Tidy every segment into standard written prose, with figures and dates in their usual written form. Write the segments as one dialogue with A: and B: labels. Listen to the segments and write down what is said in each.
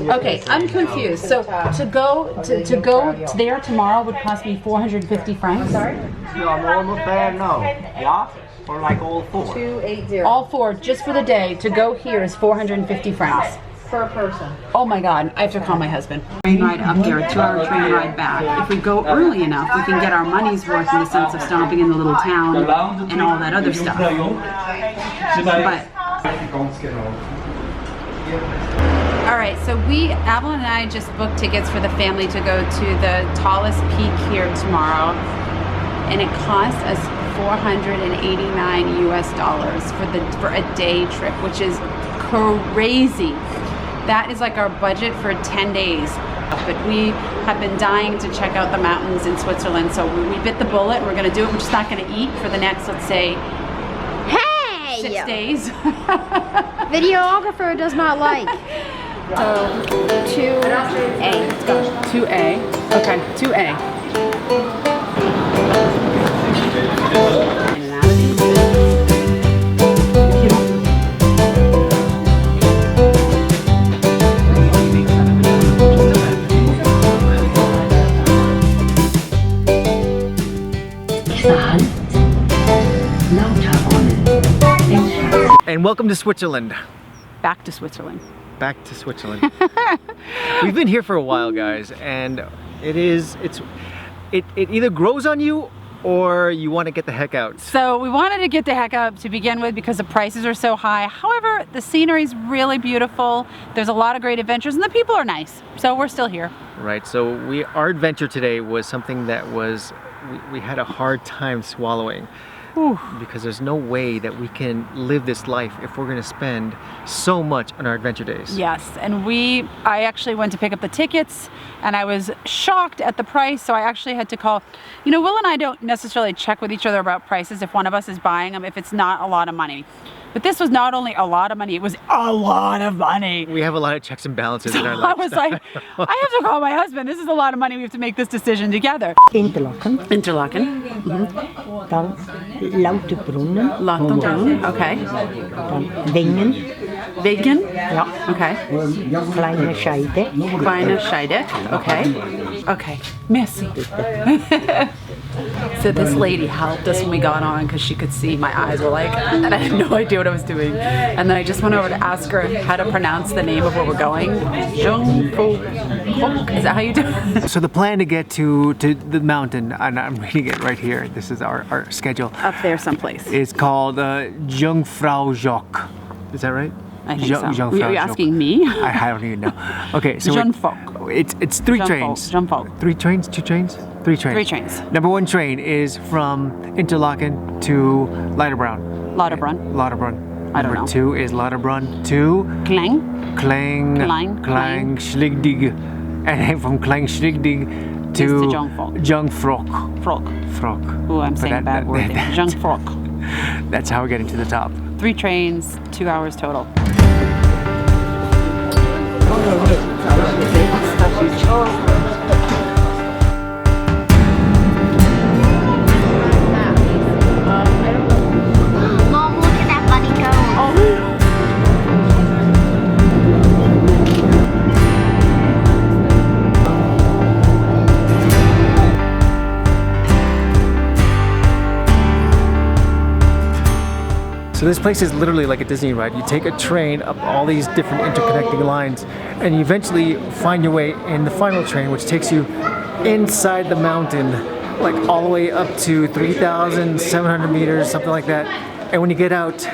A: Okay, I'm confused. So to go there tomorrow would cost me 450 francs.
B: Yeah, I'm almost there now. Yeah? For like all four.
C: 280
A: All four, just for the day, to go here is 450 francs.
C: per person.
A: Oh my God, I have to call my husband. Train ride up there, a 2-hour train ride back. If we go early enough, we can get our money's worth in the sense of stopping in the little town and all that other stuff. But all right, so Avalon and I just booked tickets for the family to go to the tallest peak here tomorrow, and it cost us $489 US for a day trip, which is crazy. That is like our budget for 10 days. But we have been dying to check out the mountains in Switzerland, so we bit the bullet. We're gonna do it. We're just not gonna eat for the next, let's say, 6 days.
D: Videographer does not like. So 2A.
A: 2A. Okay, 2A.
B: And welcome to Switzerland.
A: Back to Switzerland.
B: Back to Switzerland. We've been here for a while, guys, and it either grows on you or you want to get the heck out.
A: So we wanted to get the heck out to begin with because the prices are so high. However, the scenery is really beautiful. There's a lot of great adventures and the people are nice. So we're still here.
B: Right, so our adventure today was something that we had a hard time swallowing. Because there's no way that we can live this life if we're going to spend so much on our adventure days.
A: Yes, and I actually went to pick up the tickets and I was shocked at the price, so I actually had to call. You know, Will and I don't necessarily check with each other about prices if one of us is buying them, if it's not a lot of money. But this was not only a lot of money, it was a lot of money.
B: We have a lot of checks and balances in our
A: I
B: life.
A: was like, I have to call my husband. This is a lot of money. We have to make this decision together.
E: Interlaken.
A: Interlaken.
E: Dan Lauterbrunnen.
A: Lauterbrunnen. Okay.
E: Dan Wengen.
A: Wegen.
E: Ja.
A: Okay.
E: Kleine Scheide.
A: Kleine Scheide. Okay. Okay. Merci. So this lady helped us when we got on because she could see my eyes were like, and I had no idea what I was doing. And then I just went over to ask her how to pronounce the name of where we're going. Jungfraujoch. Is that how you do it?
B: So the plan to get to the mountain, and I'm reading it right here, this is our schedule.
A: Up there someplace.
B: It's called Jungfraujoch. Is that right?
A: I think so. Are you asking me?
B: I don't even know. Okay, so it's 3 trains.
A: Jungfrau.
B: 3 trains? 2 trains? 3 trains.
A: 3 trains.
B: Number 1 train is from Interlaken to Lauterbrunnen.
A: Lauterbrunnen. I don't know.
B: Number 2 is Lauterbrunnen to Klangschligdig. And then from Klangschligdig to Jungfraujoch. Frog.
A: Oh, I'm saying a bad word. Jungfraujoch.
B: That's how we're getting to the top.
A: 3 trains, 2 hours total.
D: Mom, look at that bunny go.
B: So this place is literally like a Disney ride. You take a train up all these different interconnecting lines and you eventually find your way in the final train, which takes you inside the mountain, like all the way up to 3,700 meters, something like that. And when you get out,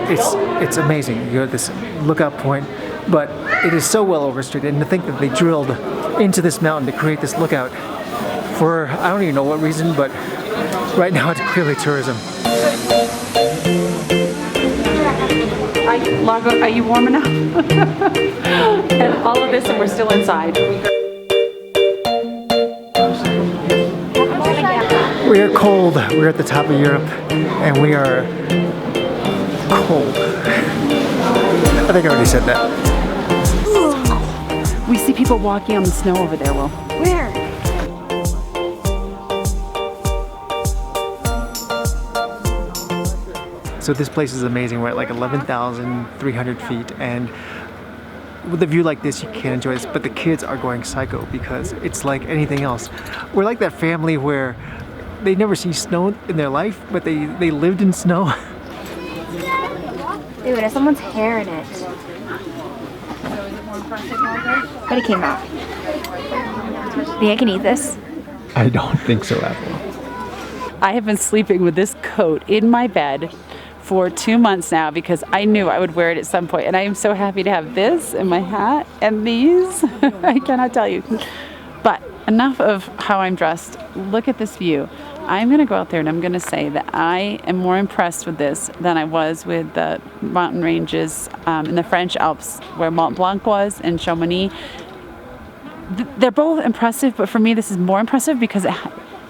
B: it's amazing. You're at this lookout point, but it is so well orchestrated. And to think that they drilled into this mountain to create this lookout for, I don't even know what reason, but right now it's clearly tourism.
A: Largo, are you warm enough? And all of this, and we're still inside.
B: We are cold. We're at the top of Europe, and we are cold. I think I already said that.
A: We see people walking on the snow over there, Will.
D: Where?
B: So this place is amazing. We're at like 11,300 feet, and with a view like this, you can't enjoy this, but the kids are going psycho because it's like anything else. We're like that family where they never see snow in their life, but they lived in snow.
D: Ew, there's someone's hair in it. But it came out. Think I can eat this?
B: I don't think so, Avalon.
A: I have been sleeping with this coat in my bed for 2 months now because I knew I would wear it at some point, and I am so happy to have this and my hat and these. I cannot tell you. But enough of how I'm dressed. Look at this view. I'm going to go out there and I'm going to say that I am more impressed with this than I was with the mountain ranges in the French Alps where Mont Blanc was and Chamonix. They're both impressive, but for me this is more impressive because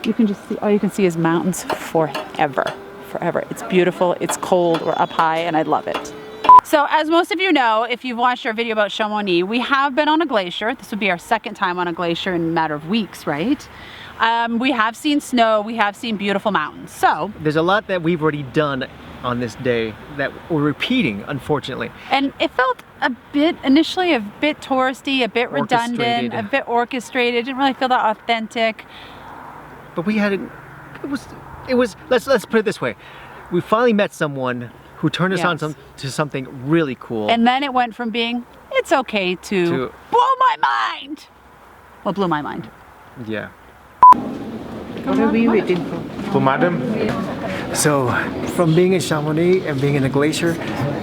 A: you can just see, all you can see is mountains forever. It's beautiful, it's cold, we're up high, and I love it. So as most of you know, if you've watched our video about Chamonix, we have been on a glacier. This would be our second time on a glacier in a matter of weeks, right? We have seen snow, we have seen beautiful mountains. So
B: there's a lot that we've already done on this day that we're repeating, unfortunately.
A: And it felt initially a bit touristy, a bit redundant, a bit orchestrated. It didn't really feel that authentic.
B: But we had it was let's put it this way. We finally met someone who turned us on to something really cool.
A: And then it went from being, it's okay, to blow my mind. Well, blew my mind.
B: Yeah.
E: What are we waiting for?
C: Madam?
B: So, from being in Chamonix and being in a glacier,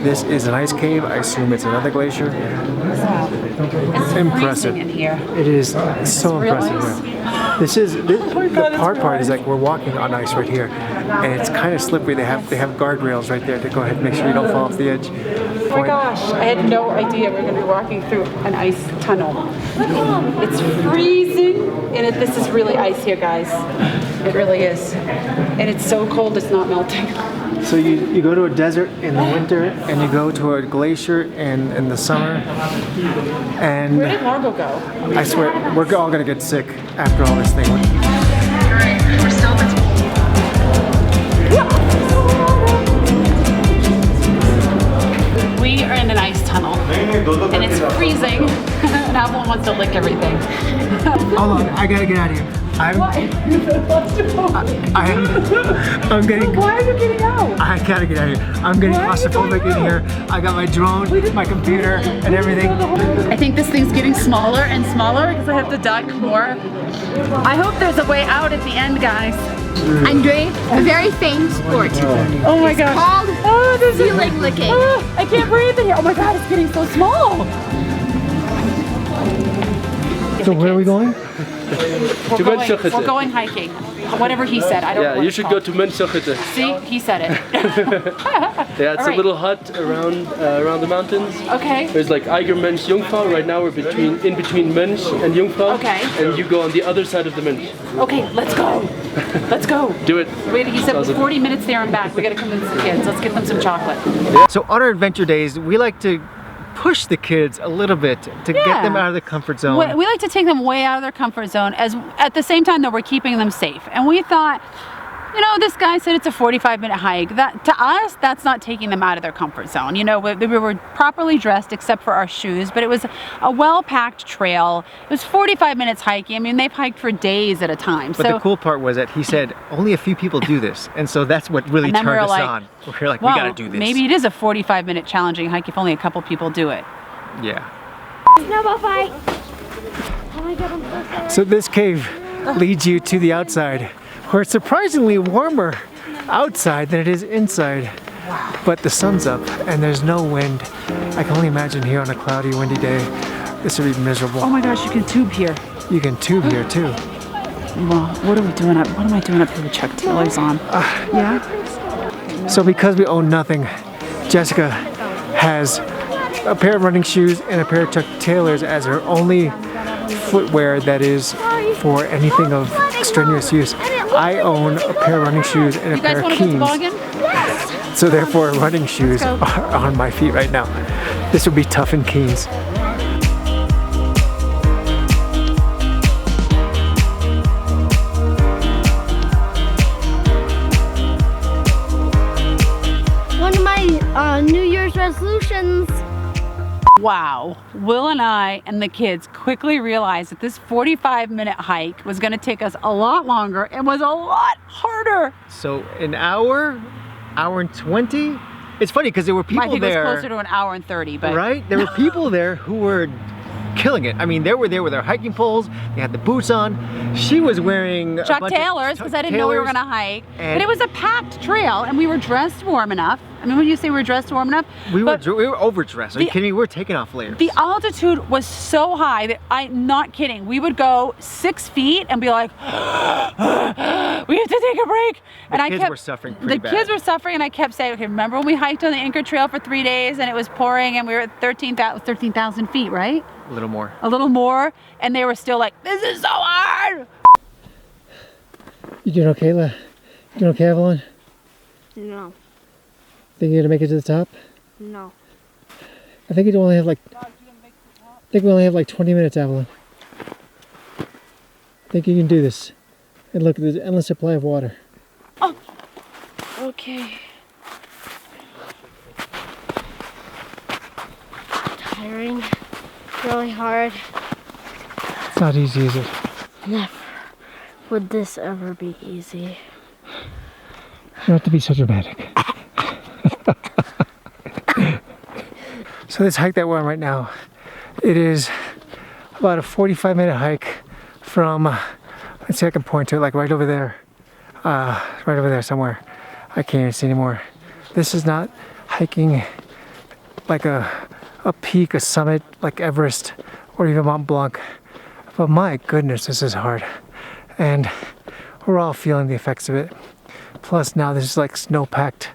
B: this is an ice cave. I assume it's another glacier.
A: It's
B: impressive.
A: freezing in here.
B: It is so
A: real
B: impressive.
A: ice.
B: Yeah. The hard part is like we're walking on ice right here, and it's kind of slippery. They have guardrails right there to go ahead and make sure you don't fall off the edge.
A: Oh my gosh, I had no idea we were going to be walking through an ice tunnel. It's freezing, and this is really ice here, guys. It really is. And it's so cold it's not melting.
B: So you go to a desert in the winter, and you go to a glacier in the summer, and
A: Where did Largo go?
B: I swear, we're all gonna get sick after all this thing.
A: We are in an ice tunnel, and it's freezing, and Avalon wants to lick everything.
B: Hold on, I gotta get out of here. I'm getting.
A: Why are you getting out?
B: I gotta get out of here. I'm getting claustrophobic in here. I got my drone, my computer, and everything.
A: I think this thing's getting smaller and smaller because I have to duck more. I hope there's a way out at the end, guys.
D: I'm doing a very famous sport.
A: Oh my gosh.
D: Called ceiling licking.
A: I can't breathe in here. Oh my god, it's getting so small.
B: So where are we going?
A: We're going hiking. Whatever he said. I don't know.
C: Yeah, you should go to Mönchhütte.
A: See, he said it.
C: Yeah, it's a little hut around the mountains.
A: Okay.
C: There's like Eiger, Mönch, Jungfrau. Right now we're in between Mönch and Jungfrau.
A: Okay.
C: And you go on the other side of the Mönch.
A: Okay, let's go. Let's go.
C: Do it.
A: Wait, he said 40 minutes there and back. We gotta convince the kids. Let's get them some chocolate.
B: So on our adventure days, we like to push the kids a little bit to get them out of the comfort zone.
A: We like to take them way out of their comfort zone, as at the same time that we're keeping them safe. And we thought, you know, this guy said it's a 45-minute hike. That to us, that's not taking them out of their comfort zone. You know, we were properly dressed except for our shoes, but it was a well-packed trail. It was 45 minutes hiking. I mean, they've hiked for days at a time.
B: But the cool part was that he said only a few people do this, and so that's what really turned us on. We're like,
A: well,
B: we gotta do this.
A: Maybe it is a 45-minute challenging hike if only a couple people do it.
B: Yeah.
D: Snowball fight. Oh my god, I'm so sorry.
B: So this cave leads you to the outside, where it's surprisingly warmer outside than it is inside. But the sun's up and there's no wind. I can only imagine here on a cloudy, windy day, this would be miserable.
A: Oh my gosh, you can tube here.
B: You can tube here too.
A: Well, what are we doing what am I doing up here with Chuck Taylors on? Yeah?
B: So because we own nothing, Jessica has a pair of running shoes and a pair of Chuck Taylors as her only footwear that is for anything of extraneous use. I own a pair of running shoes and a pair of Keens. So therefore running shoes are on my feet right now. This would be tough in Keens.
D: One of my New Year's resolutions.
A: Wow, Will and I and the kids quickly realized that this 45-minute hike was gonna take us a lot longer and was a lot harder.
B: So an hour and 20? It's funny because there were people there.
A: I think it was closer to an hour and 30, but.
B: Right? There were people there who were killing it. I mean, they were there with their hiking poles, they had the boots on. She was wearing
A: Chuck Taylors, because I didn't know we were gonna hike. But it was a packed trail and we were dressed warm enough. I mean, when you say we were dressed warm enough,
B: we were overdressed. Are you kidding me? We were taking off layers.
A: The altitude was so high that I'm not kidding. We would go 6 feet and be like, we have to take a break.
B: The kids were suffering pretty bad.
A: The kids were suffering, and I kept saying, okay, remember when we hiked on the Inca Trail for 3 days and it was pouring and we were at 13,000 feet, right?
B: A little more.
A: A little more, and they were still like, this is so hard.
B: You doing okay, You doing okay, Avalon?
F: No.
B: Think you're gonna make it to the top?
F: No.
B: I think we only have like 20 minutes, Avalon. I think you can do this. And look, there's an endless supply of water.
F: Oh. Okay. Tiring. Really hard.
B: It's not easy, is it?
F: Never would this ever be easy.
B: You don't have to be so dramatic. So this hike that we're on right now, it is about a 45-minute hike from, let's see if I can point to it, like right over there. Right over there somewhere. I can't even see anymore. This is not hiking like a peak, a summit like Everest or even Mont Blanc. But my goodness, this is hard. And we're all feeling the effects of it. Plus now this is like snow-packed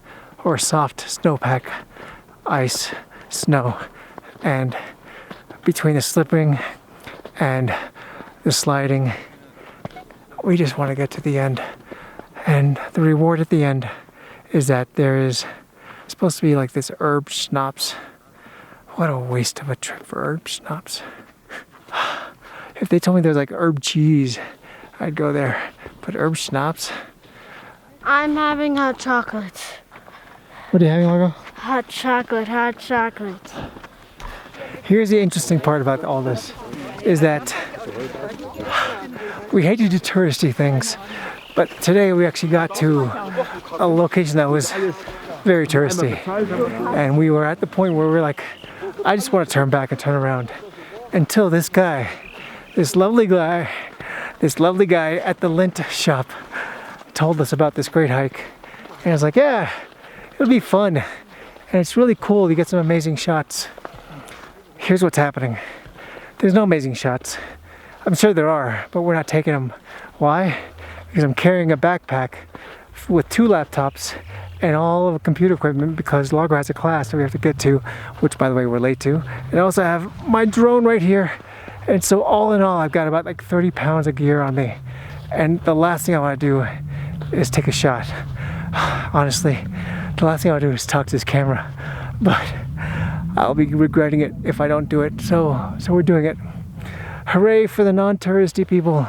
B: or soft snow-pack ice, snow. And between the slipping and the sliding, we just want to get to the end. And the reward at the end is that there is supposed to be like this herb schnapps. What a waste of a trip for herb schnapps. If they told me there's like herb cheese, I'd go there. But herb schnapps?
F: I'm having hot chocolate.
B: What are you having, Margo?
F: Hot chocolate, hot chocolate.
B: Here's the interesting part about all this, is that we hate to do touristy things, but today we actually got to a location that was very touristy. And we were at the point where we're like, I just want to turn back and turn around. Until this guy, this lovely guy at the lint shop told us about this great hike. And I was like, yeah, it'll be fun. And it's really cool, you get some amazing shots. Here's what's happening. There's no amazing shots. I'm sure there are, but we're not taking them. Why? Because I'm carrying a backpack with 2 laptops and all of the computer equipment because Largo has a class that we have to get to, which by the way we're late to. And I also have my drone right here. And so all in all, I've got about like 30 pounds of gear on me. And the last thing I want to do is take a shot. Honestly, the last thing I want to do is talk to this camera. But I'll be regretting it if I don't do it. So we're doing it. Hooray for the non-touristy people.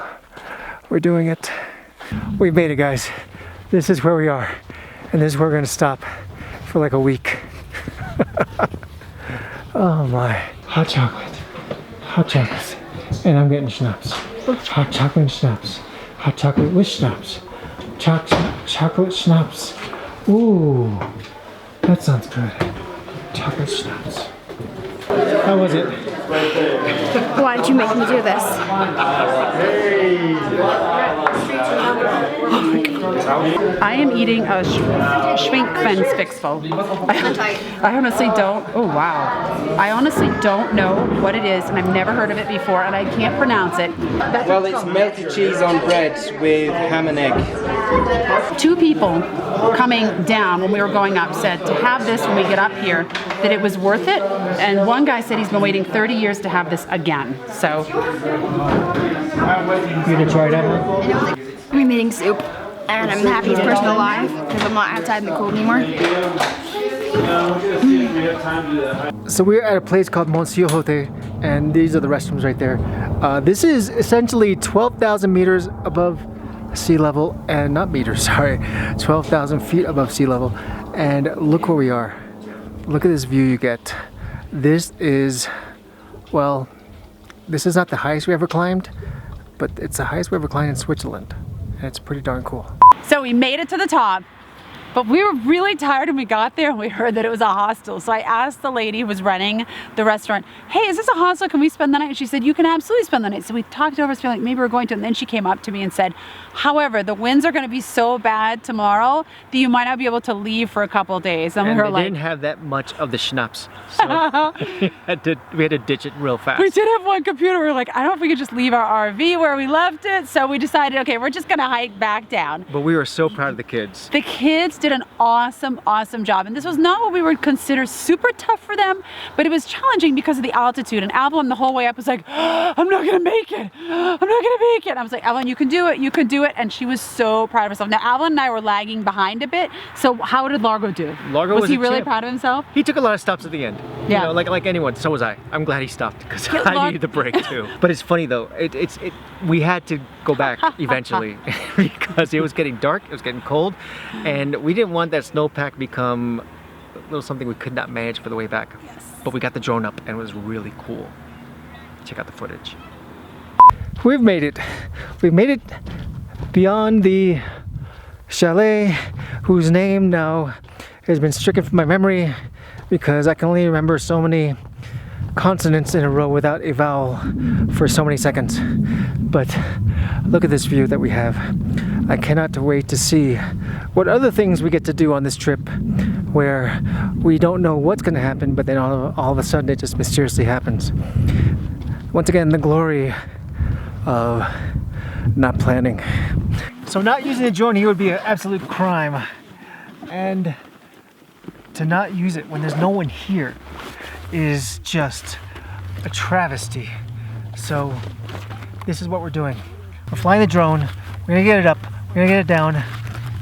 B: We're doing it. We've made it, guys. This is where we are. And this is where we're gonna stop for like a week. Oh my. Hot chocolate. Hot chocolate. And I'm getting schnapps. Hot chocolate and schnapps. Hot chocolate with schnapps. Chocolate schnapps. Ooh. That sounds good. Chocolate schnapps. How was it?
D: Why did you make me do this?
A: I am eating a Schwenkfenspixel. I honestly don't, oh wow. I honestly don't know what it is, and I've never heard of it before, and I can't pronounce it.
G: Well, it's melted cheese on bread with ham and egg.
A: 2 people coming down when we were going up said to have this when we get up here, that it was worth it. And one guy said he's been waiting 30 years to have this again. So.
B: You gonna try it out?
D: I'm eating soup, and I'm the happiest person alive because I'm not outside in the cold anymore.
B: So we're at a place called Monsieur Hotel, and these are the restrooms right there. This is essentially 12,000 meters above sea level, and not meters, sorry, 12,000 feet above sea level. And look where we are. Look at this view you get. This is, well, this is not the highest we ever climbed, but it's the highest we ever climbed in Switzerland. And it's pretty darn cool.
A: So we made it to the top, but we were really tired when we got there and we heard that it was a hostel. So I asked the lady who was running the restaurant, hey, is this a hostel? Can we spend the night? And she said, you can absolutely spend the night. So we talked over, feeling like maybe we're going to, and then she came up to me and said, however, the winds are going to be so bad tomorrow that you might not be able to leave for a couple of days. And we were like,
B: didn't have that much of the schnapps, so we had to ditch it real fast.
A: we did have one computer. We were like, I don't know if we could just leave our RV where we left it. So we decided, okay, we're just going to hike back down.
B: But we were so proud of the kids.
A: The kids did an awesome job, and this was not what we would consider super tough for them, but it was challenging because of the altitude. And Avalon the whole way up was like, oh, I'm not gonna make it, I'm not gonna make it. And I was like, Avalon, you can do it, you can do it. And she was so proud of herself. Now Avalon and I were lagging behind a bit, so how did Largo do?
B: Largo
A: was he
B: a
A: really
B: champ.
A: proud of himself?
B: He took a lot of stops at the end.
A: Yeah.
B: You know, like anyone, so was I. I'm glad he stopped because
A: Yeah,
B: I needed the break too. But it's funny though, we had to go back eventually because it was getting dark, it was getting cold, and we didn't want that snowpack become a little something we could not manage for the way back.
A: Yes.
B: But we got the drone up and it was really cool. Check out the footage. We've made it. We've made it beyond the chalet, whose name now has been stricken from my memory because I can only remember so many consonants in a row without a vowel for so many seconds. But look at this view that we have. I cannot wait to see what other things we get to do on this trip where we don't know what's going to happen, but then all of a sudden it just mysteriously happens. Once again, the glory of not planning. So not using the drone here would be an absolute crime. And to not use it when there's no one here is just a travesty. So this is what we're doing. We're flying the drone, we're gonna get it up, we're gonna get it down,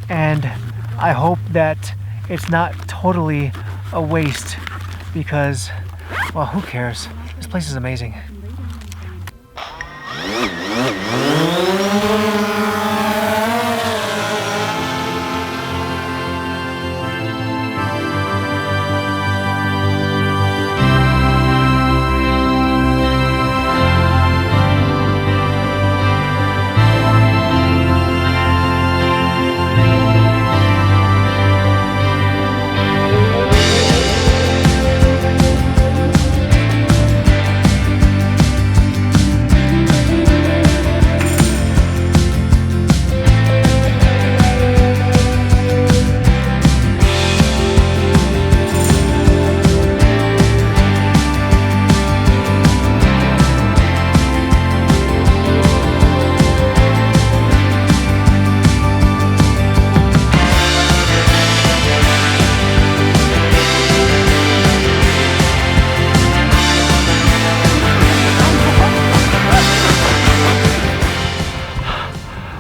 B: and I hope that it's not totally a waste because, well, who cares? This place is amazing.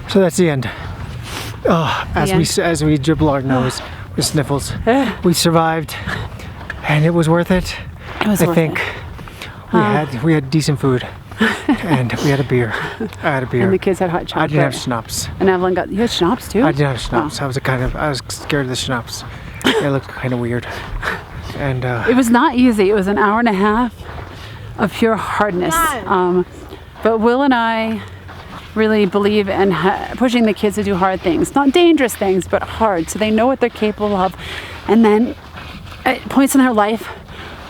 B: So that's the end. Oh, as we dribble our nose with sniffles, we survived, and it was worth it.
A: It was
B: I
A: worth
B: think
A: it.
B: we had decent food, and we had a beer. I had a beer.
A: And the kids had hot chocolate.
B: I didn't have schnapps.
A: And Evelyn got, you had schnapps too?
B: I didn't have schnapps. I was scared of the schnapps. They looked kind of weird. And
A: it was not easy. It was an hour and a half of pure hardness. But Will and I really believe in pushing the kids to do hard things. Not dangerous things, but hard, so they know what they're capable of. And then at points in their life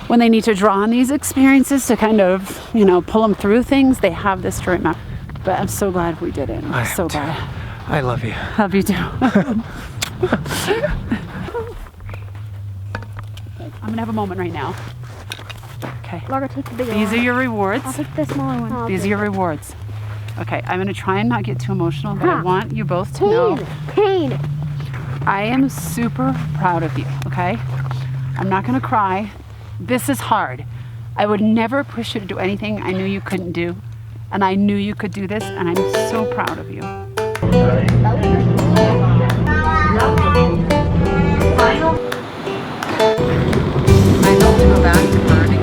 A: when they need to draw on these experiences to kind of, you know, pull them through things, they have this to remember. But I'm so glad we did it. I'm so glad.
B: I love you.
A: Love you too. I'm gonna have a moment right now. Okay.
F: Largo, take the bigger
A: These are
F: one.
A: your rewards.
F: I'll take the smaller one.
A: These are your rewards. Okay, I'm gonna try and not get too emotional, but I want you both to know
F: Pain!
A: I am super proud of you, okay? I'm not gonna cry. This is hard. I would never push you to do anything I knew you couldn't do. And I knew you could do this, and I'm so proud of you. I hope to go back to burning.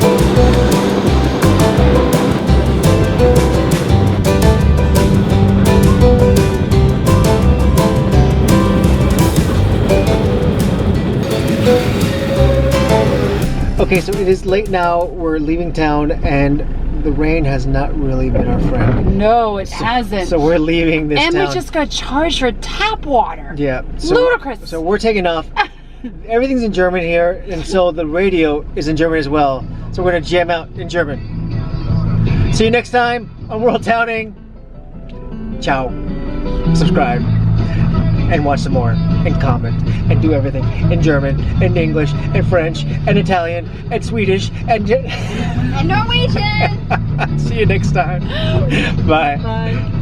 B: Okay, so it is late now. We're leaving town, and the rain has not really been our friend.
A: No, it hasn't.
B: So we're leaving this
A: and
B: town.
A: we just got charged for tap water.
B: Yeah.
A: Ludicrous.
B: So we're taking off. Everything's in German here, and so the radio is in German as well. So we're gonna jam out in German. See you next time on WorldTowning. Ciao. Subscribe. And watch some more, and comment, and do everything in German, and English, and French, and Italian, and Swedish, and
D: And Norwegian.
B: See you next time. Bye.
A: Bye.